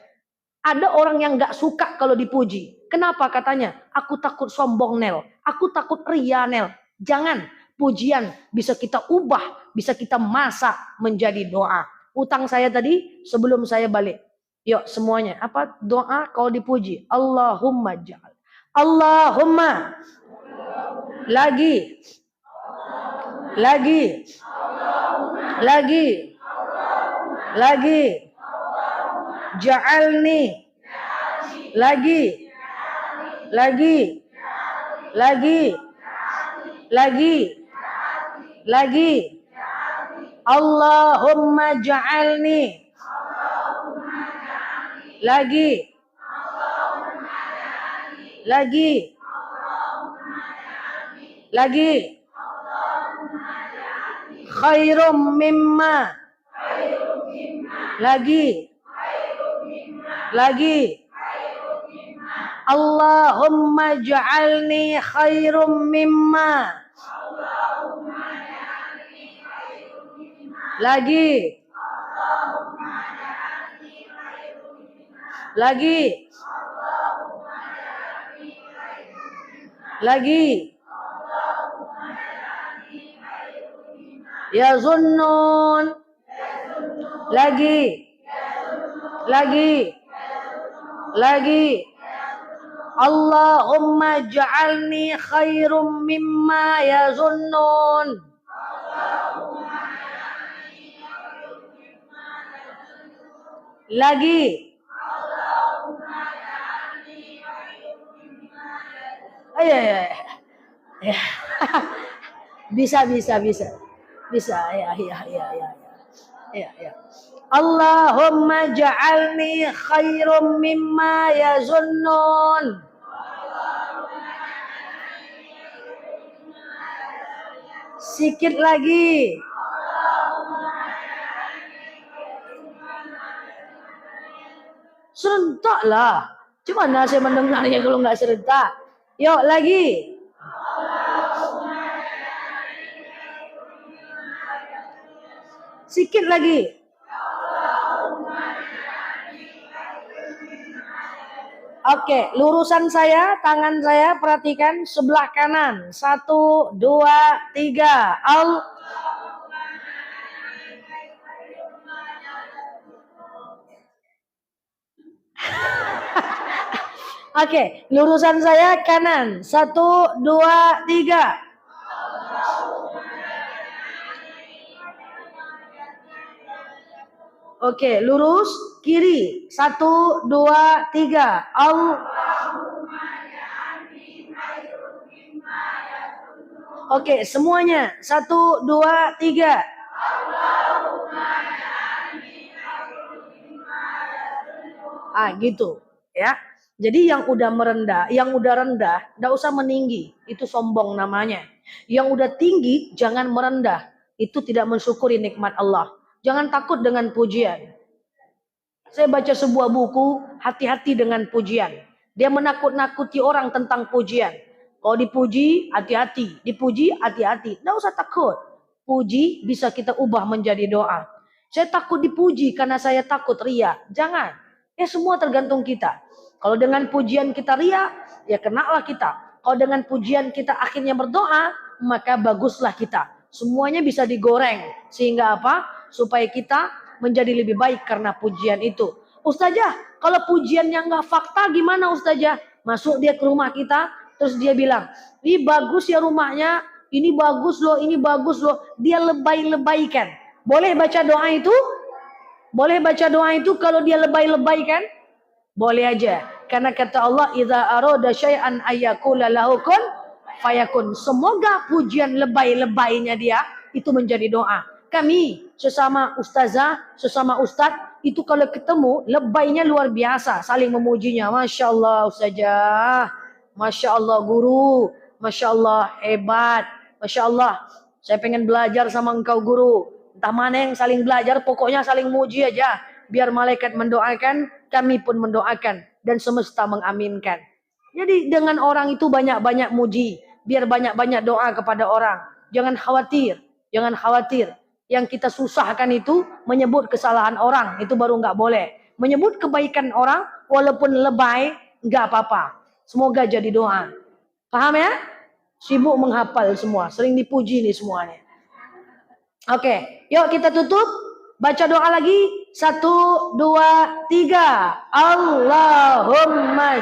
Ada orang yang gak suka kalau dipuji. Kenapa katanya? Aku takut sombong Nel. Aku takut ria Nel. Jangan. Pujian bisa kita ubah, bisa kita masak menjadi doa. Utang saya tadi sebelum saya balik. Yuk semuanya. Apa doa kalau dipuji? Allahumma ja'al. Allahumma. Lagi. Lagi. Lagi. Lagi. Ja'alni. Lagi. Lagi. Lagi. Lagi. Lagi. Allahumma ja'alni. Lagi. Lagi. Lagi. Khairum mimma. Lagi. Lagi. Allahumma ja'alni khairum mimma. Lagi. Lagi. Lagi. Ya Zunnun. Lagi. Lagi. Lagi. Allahumma ja'alni khairum mimma yazunnun. Lagi. Ya. Bisa. Ya. Allahumma ja'alni khairum mimma yazunnun. Sikit lagi. Serentaklah. Gimana saya mendengarnya kalau nggak serentak? Yuk lagi. Sikit lagi. Oke, lurusan saya, tangan saya, perhatikan sebelah kanan. 1, 2, 3. Oke, lurusan saya kanan. 1, 2, 3. Oke, lurus kiri. 1, 2, 3. Oke, semuanya. 1, 2, 3. Gitu, ya. Jadi yang udah merendah, yang udah rendah, enggak usah meninggi. Itu sombong namanya. Yang udah tinggi, jangan merendah. Itu tidak mensyukuri nikmat Allah. Jangan takut dengan pujian. Saya baca sebuah buku, hati-hati dengan pujian. Dia menakut-nakuti orang tentang pujian. Kalau dipuji, hati-hati. Dipuji, hati-hati. Nggak usah takut. Puji bisa kita ubah menjadi doa. Saya takut dipuji karena saya takut ria. Jangan. Semua tergantung kita. Kalau dengan pujian kita ria, ya kenalah kita. Kalau dengan pujian kita akhirnya berdoa, maka baguslah kita. Semuanya bisa digoreng. Sehingga apa? Supaya kita menjadi lebih baik karena pujian itu. Ustazah, kalau pujiannya nggak fakta gimana Ustazah? Masuk dia ke rumah kita, terus dia bilang, "Ih bagus ya rumahnya, ini bagus loh, ini bagus loh. Dia lebay-lebaykan. Boleh baca doa itu? Boleh baca doa itu kalau dia lebay-lebaykan? Boleh aja. Karena kata Allah, idza arada syai'an ayyakula lahu kun fayakun. Semoga pujian lebay-lebaynya dia itu menjadi doa. Kami sesama ustazah, sesama ustadz itu kalau ketemu lebaynya luar biasa, saling memujinya. Masya Allah ustazah, masya Allah guru, masya Allah hebat, masya Allah. Saya pengen belajar sama engkau guru. Entah mana yang saling belajar, pokoknya saling muji aja. Biar malaikat mendoakan, kami pun mendoakan. Dan semesta mengaminkan. Jadi dengan orang itu banyak-banyak muji. Biar banyak-banyak doa kepada orang. Jangan khawatir. Jangan khawatir. Yang kita susahkan itu menyebut kesalahan orang. Itu baru nggak boleh. Menyebut kebaikan orang, walaupun lebay, nggak apa-apa. Semoga jadi doa. Paham ya? Sibuk menghafal semua. Sering dipuji nih semuanya. Oke, yuk kita tutup. Baca doa lagi. 1, 2, 3. Allahumma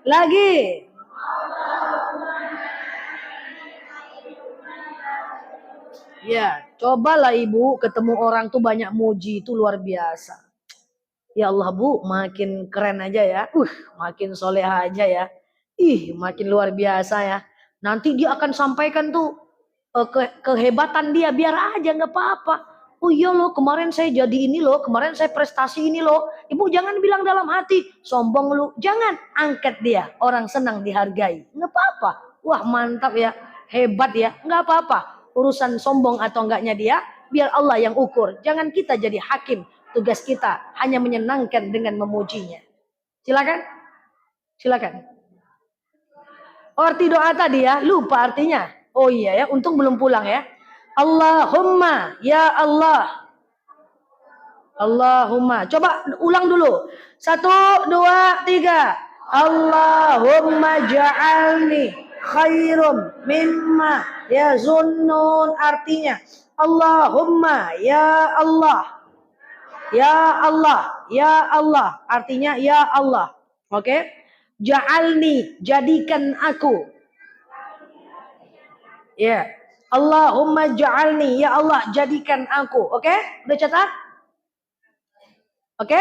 lagi. Ya, cobalah ibu ketemu orang tuh banyak muji, itu luar biasa. Ya Allah bu, makin keren aja ya. Makin soleha aja ya. Makin luar biasa ya. Nanti dia akan sampaikan tuh kehebatan dia, biar aja nggak apa-apa. Oh iya loh, kemarin saya jadi ini loh, kemarin saya prestasi ini loh. Ibu jangan bilang dalam hati, sombong lu. Jangan, angkat dia. Orang senang dihargai. Nggak apa-apa. Wah mantap ya, hebat ya. Nggak apa-apa. Urusan sombong atau enggaknya dia, biar Allah yang ukur. Jangan kita jadi hakim. Tugas kita hanya menyenangkan dengan memujinya. Silakan. Silakan. Arti doa tadi ya, lupa artinya. Oh iya ya, untung belum pulang ya. Allahumma, ya Allah. Allahumma. Coba ulang dulu. 1, 2, 3. Allahumma ja'alni khairum mimma yazunnun. Artinya, Allahumma, ya Allah. Ya Allah, ya Allah. Artinya, ya Allah. Oke. Ja'alni, jadikan aku. Ya. Allahumma ja'alni, ya Allah, jadikan aku. Oke? Udah catat? Oke?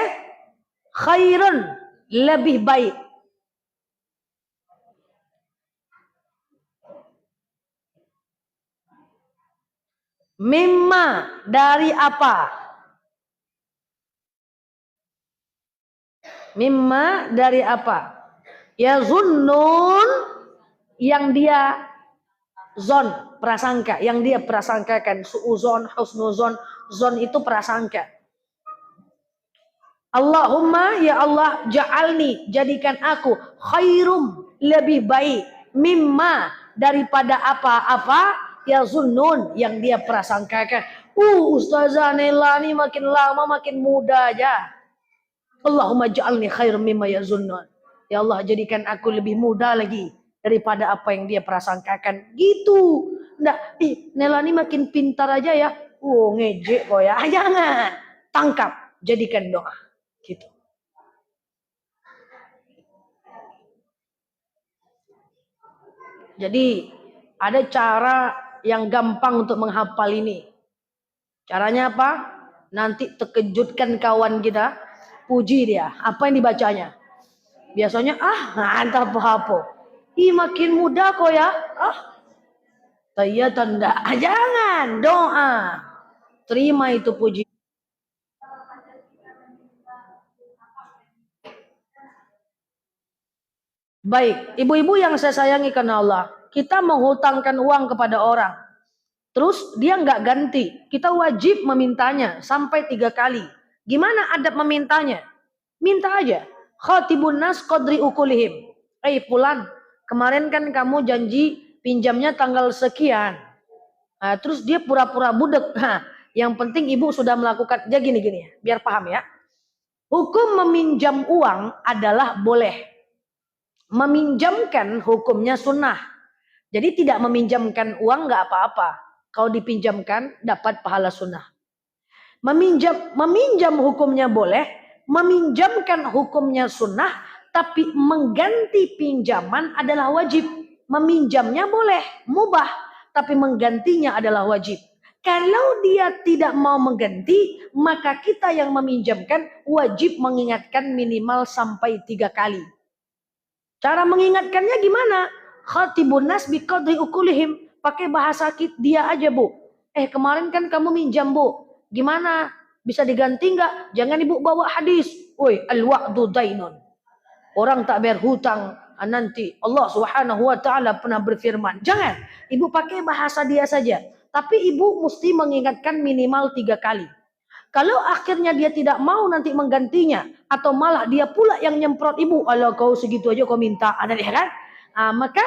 Khairun, lebih baik. Mimma, dari apa? Mimma, dari apa? Ya zunnun, yang dia zon, prasangka, yang dia prasangkakan. Su'uzon, husnuzon, zon itu prasangka. Allahumma, ya Allah, ja'alni, jadikan aku khairum, lebih baik, mimma, daripada apa-apa, ya zunnun, yang dia prasangkakan. Ustazah Nela ini makin lama makin muda aja. Allahumma ja'alni khairum mimma ya zunnun. Ya Allah, jadikan aku lebih muda lagi daripada apa yang dia prasangkakan. Gitu. Nggak, Nela ini makin pintar aja ya. Ngejek kok ya. Jangan. Tangkap. Jadikan doa. Gitu. Jadi, ada cara yang gampang untuk menghafal ini. Caranya apa? Nanti terkejutkan kawan kita. Puji dia. Apa yang dibacanya? Biasanya, entah apa-apa. Makin muda kok ya. Tanda. Jangan. Doa. Terima itu puji. Baik. Ibu-ibu yang saya sayangi karena Allah. Kita menghutangkan uang kepada orang. Terus dia nggak ganti. Kita wajib memintanya sampai 3 kali. Gimana adab memintanya? Minta aja. Khatibun nas qadri ukulihim. Fulan, kemarin kan kamu janji pinjamnya tanggal sekian. Terus dia pura-pura budek. Yang penting ibu sudah melakukan. Jadi gini, biar paham ya. Hukum meminjam uang adalah boleh. Meminjamkan hukumnya sunnah. Jadi tidak meminjamkan uang nggak apa-apa. Kalau dipinjamkan dapat pahala sunnah. Meminjam hukumnya boleh. Meminjamkan hukumnya sunnah. Tapi mengganti pinjaman adalah wajib. Meminjamnya boleh, mubah. Tapi menggantinya adalah wajib. Kalau dia tidak mau mengganti, maka kita yang meminjamkan wajib mengingatkan minimal sampai 3 kali. Cara mengingatkannya gimana? Khatibun nas biqadri ukulihim. Pakai bahasa dia aja, Bu. Kemarin kan kamu minjam, Bu. Gimana? Bisa diganti nggak? Jangan Ibu bawa hadis. Woi, al-wa'du dainun. Orang tak bayar hutang nanti Allah Subhanahu wa taala pernah berfirman. Jangan. Ibu pakai bahasa dia saja. Tapi ibu mesti mengingatkan minimal 3 kali. Kalau akhirnya dia tidak mau nanti menggantinya, atau malah dia pula yang nyemprot ibu, kalau kau segitu aja kau minta, ada kan? Maka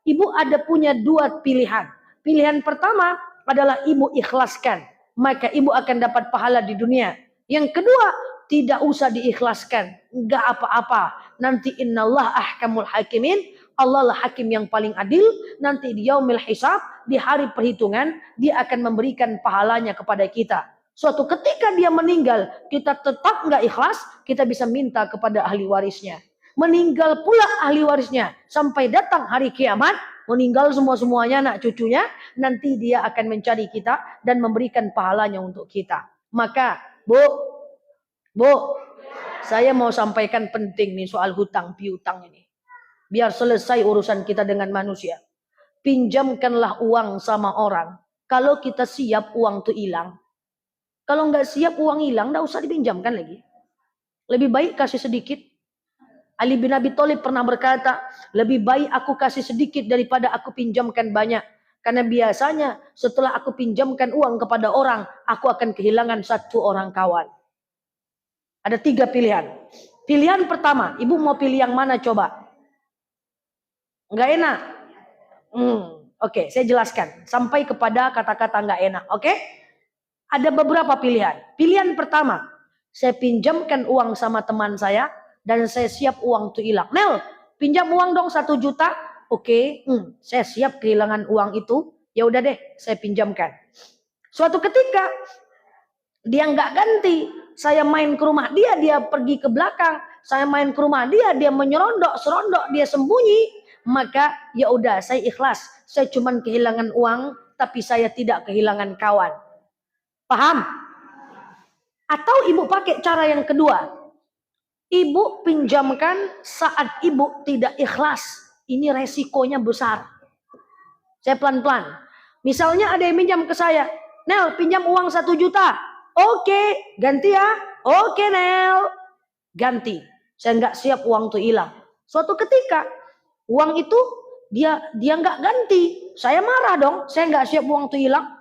ibu ada punya 2 pilihan. Pilihan pertama adalah ibu ikhlaskan, maka ibu akan dapat pahala di dunia. Yang kedua, tidak usah diikhlaskan, enggak apa-apa. Nanti innallah ahkamul hakimin, Allah lah hakim yang paling adil. Nanti di yaumil hisab, di hari perhitungan, dia akan memberikan pahalanya kepada kita. Suatu ketika dia meninggal, kita tetap nggak ikhlas, kita bisa minta kepada ahli warisnya. Meninggal pula ahli warisnya, sampai datang hari kiamat, meninggal semua-semuanya anak cucunya, nanti dia akan mencari kita dan memberikan pahalanya untuk kita. Maka, Bu, saya mau sampaikan penting nih soal hutang piutang ini. Biar selesai urusan kita dengan manusia. Pinjamkanlah uang sama orang. Kalau kita siap uang itu hilang. Kalau nggak siap uang hilang, nggak usah dipinjamkan lagi. Lebih baik kasih sedikit. Ali bin Abi Thalib pernah berkata, lebih baik aku kasih sedikit daripada aku pinjamkan banyak. Karena biasanya setelah aku pinjamkan uang kepada orang, aku akan kehilangan 1 orang kawan. Ada 3 pilihan. Pilihan pertama, ibu mau pilih yang mana coba? Nggak enak. Oke, saya jelaskan. Sampai kepada kata-kata nggak enak. Oke? Ada beberapa pilihan. Pilihan pertama, saya pinjamkan uang sama teman saya dan saya siap uang itu hilang. Nel, pinjam uang dong 1 juta. Oke, saya siap kehilangan uang itu. Ya udah deh, saya pinjamkan. Suatu ketika dia nggak ganti, saya main ke rumah dia, dia pergi ke belakang. Saya main ke rumah dia, dia serondok, dia sembunyi. Maka ya udah, saya ikhlas. Saya cuman kehilangan uang, tapi saya tidak kehilangan kawan. Paham? Atau ibu pakai cara yang kedua. Ibu pinjamkan saat ibu tidak ikhlas. Ini resikonya besar. Saya pelan-pelan. Misalnya ada yang pinjam ke saya. Nel, pinjam uang 1 juta. Oke, ganti ya. Oke, Nel. Ganti. Saya nggak siap uang itu hilang. Suatu ketika, uang itu dia nggak ganti. Saya marah dong. Saya nggak siap uang itu hilang.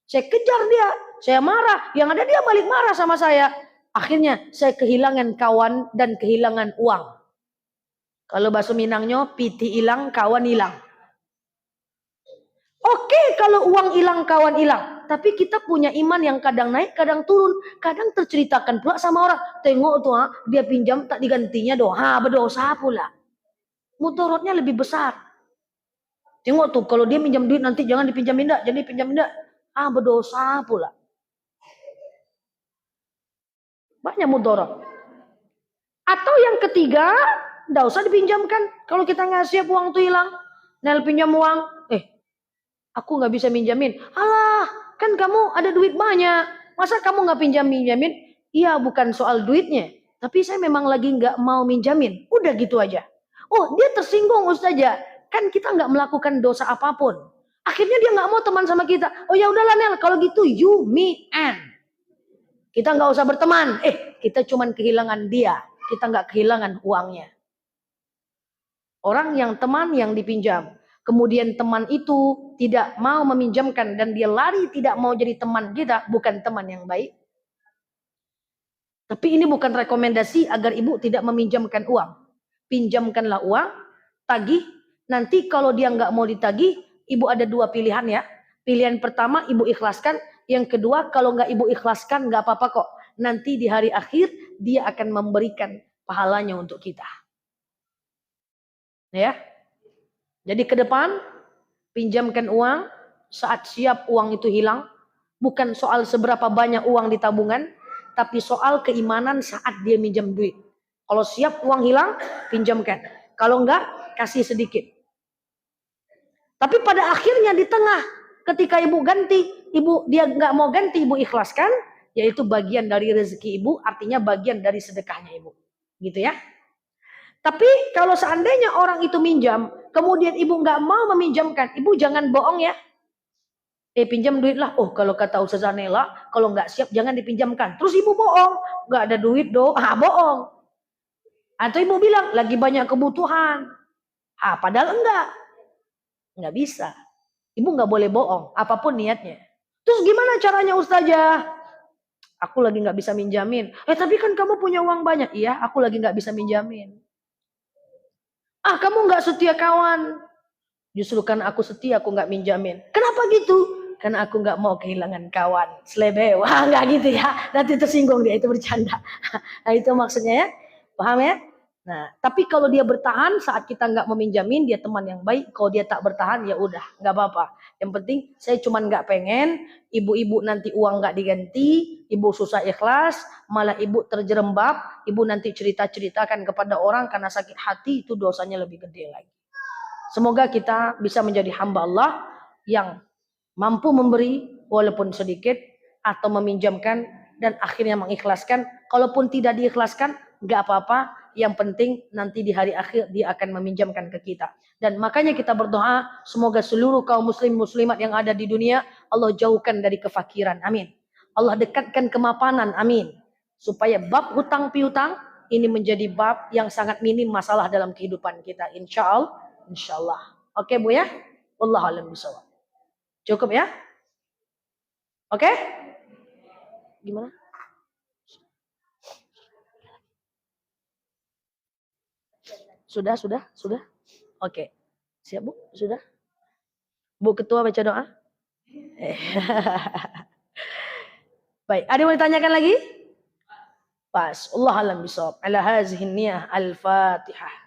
Saya kejar dia. Saya marah, yang ada dia balik marah sama saya. Akhirnya saya kehilangan kawan dan kehilangan uang. Kalau bahasa Minangnya, piti hilang, kawan hilang. Oke, kalau uang hilang, kawan hilang. Tapi kita punya iman yang kadang naik, kadang turun. Kadang terceritakan pula sama orang. Tengok tuh, dia pinjam tak digantinya berdosa pula. Mudaratnya lebih besar. Tengok tuh, kalau dia pinjam duit nanti jangan dipinjamin dak, jadi pinjamin dak. Berdosa pula. Banyak mudarat. Atau yang ketiga, enggak usah dipinjamkan. Kalau kita nggak siap uang itu hilang. Nel pinjam uang. Aku nggak bisa minjamin. Alah, kan kamu ada duit banyak. Masa kamu nggak pinjamin? Iya, bukan soal duitnya. Tapi saya memang lagi nggak mau minjamin. Udah gitu aja. Oh, dia tersinggung Ustazah. Kan kita nggak melakukan dosa apapun. Akhirnya dia nggak mau teman sama kita. Oh ya udahlah Nel, kalau gitu you, me, and. Kita nggak usah berteman. Kita cuman kehilangan dia. Kita nggak kehilangan uangnya. Orang yang teman yang dipinjam. Kemudian teman itu tidak mau meminjamkan dan dia lari tidak mau jadi teman kita. Bukan teman yang baik. Tapi ini bukan rekomendasi agar ibu tidak meminjamkan uang. Pinjamkanlah uang, tagih. Nanti kalau dia nggak mau ditagih, ibu ada 2 pilihan ya. Pilihan pertama ibu ikhlaskan. Yang kedua, kalau nggak ibu ikhlaskan nggak apa-apa kok. Nanti di hari akhir dia akan memberikan pahalanya untuk kita. Ya. Jadi ke depan pinjamkan uang saat siap uang itu hilang. Bukan soal seberapa banyak uang di tabungan, tapi soal keimanan saat dia minjam duit. Kalau siap uang hilang, pinjamkan. Kalau enggak, kasih sedikit. Tapi pada akhirnya di tengah, ketika ibu ganti, dia nggak mau ganti, ibu ikhlaskan, yaitu bagian dari rezeki ibu, artinya bagian dari sedekahnya ibu. Gitu ya. Tapi kalau seandainya orang itu minjam, kemudian ibu nggak mau meminjamkan, ibu jangan bohong ya. Pinjam duit lah. Oh, kalau kata Ustazah Nela, kalau nggak siap jangan dipinjamkan. Terus ibu bohong, nggak ada duit bohong. Atau ibu bilang lagi banyak kebutuhan. Padahal nggak bisa. Ibu nggak boleh bohong, apapun niatnya. Terus gimana caranya Ustazah? Aku lagi nggak bisa minjamin. Tapi kan kamu punya uang banyak. Iya, aku lagi nggak bisa minjamin. Kamu nggak setia kawan. Justru karena aku setia, aku nggak minjamin. Kenapa gitu? Karena aku nggak mau kehilangan kawan. Selebe. Wah, nggak gitu ya. Nanti tersinggung dia, itu bercanda. Nah, itu maksudnya ya. Paham ya? Nah, tapi kalau dia bertahan saat kita nggak meminjamin, dia teman yang baik. Kalau dia tak bertahan, ya udah, nggak apa-apa. Yang penting saya cuma nggak pengen ibu-ibu nanti uang nggak diganti, ibu susah ikhlas, malah ibu terjerembab, ibu nanti cerita-ceritakan kepada orang karena sakit hati, itu dosanya lebih gede lagi. Semoga kita bisa menjadi hamba Allah yang mampu memberi walaupun sedikit atau meminjamkan dan akhirnya mengikhlaskan. Kalaupun tidak diikhlaskan, nggak apa-apa. Yang penting nanti di hari akhir dia akan meminjamkan ke kita. Dan makanya kita berdoa semoga seluruh kaum muslim muslimat yang ada di dunia Allah jauhkan dari kefakiran. Amin. Allah dekatkan kemapanan. Amin. Supaya bab hutang piutang ini menjadi bab yang sangat minim masalah dalam kehidupan kita. Insya Allah. Oke Bu ya. Wallahu a'lam bishawab. Cukup ya? Oke? Gimana? Sudah? Oke. Siap Bu? Sudah? Bu Ketua baca doa? Baik, ada yang mau ditanyakan lagi? Pas. Allah alam bisawab. Ala hazihi niyah al-Fatihah.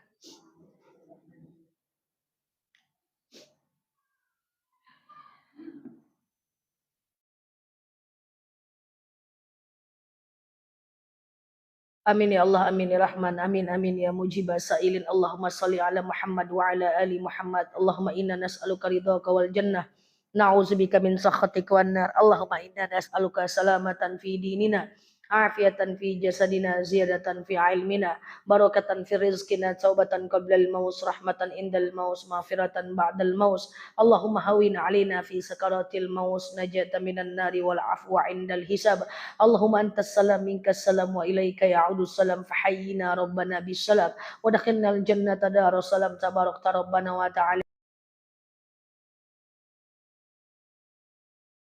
Amin ya Allah, amin ya Rahman, amin amin ya mujibah sa'ilin. Allahumma salli ala Muhammad wa ala ali Muhammad. Allahumma inna nas'aluka ridhaka wal jannah. Na'udzubika min sakhatika wan nar. Allahumma inna nas'aluka salamatan fi dinina, afiatan fi jasadina, ziyadatan fi ilmina, barakatan fi rizqina, taubatan qabla al-maus, rahmatan indal maus, maghfiratan ba'dal maus. Allahumma hawin alaina fi sakaratil maus, najatan minan nari wal afwa indal hisab. Allahumma antas salam minkas salam wa ilaika ya'udus salam fahayyina rabbana bis salam wa dakhilnal jannata darus salam tabarakta rabbana wa ta'ala.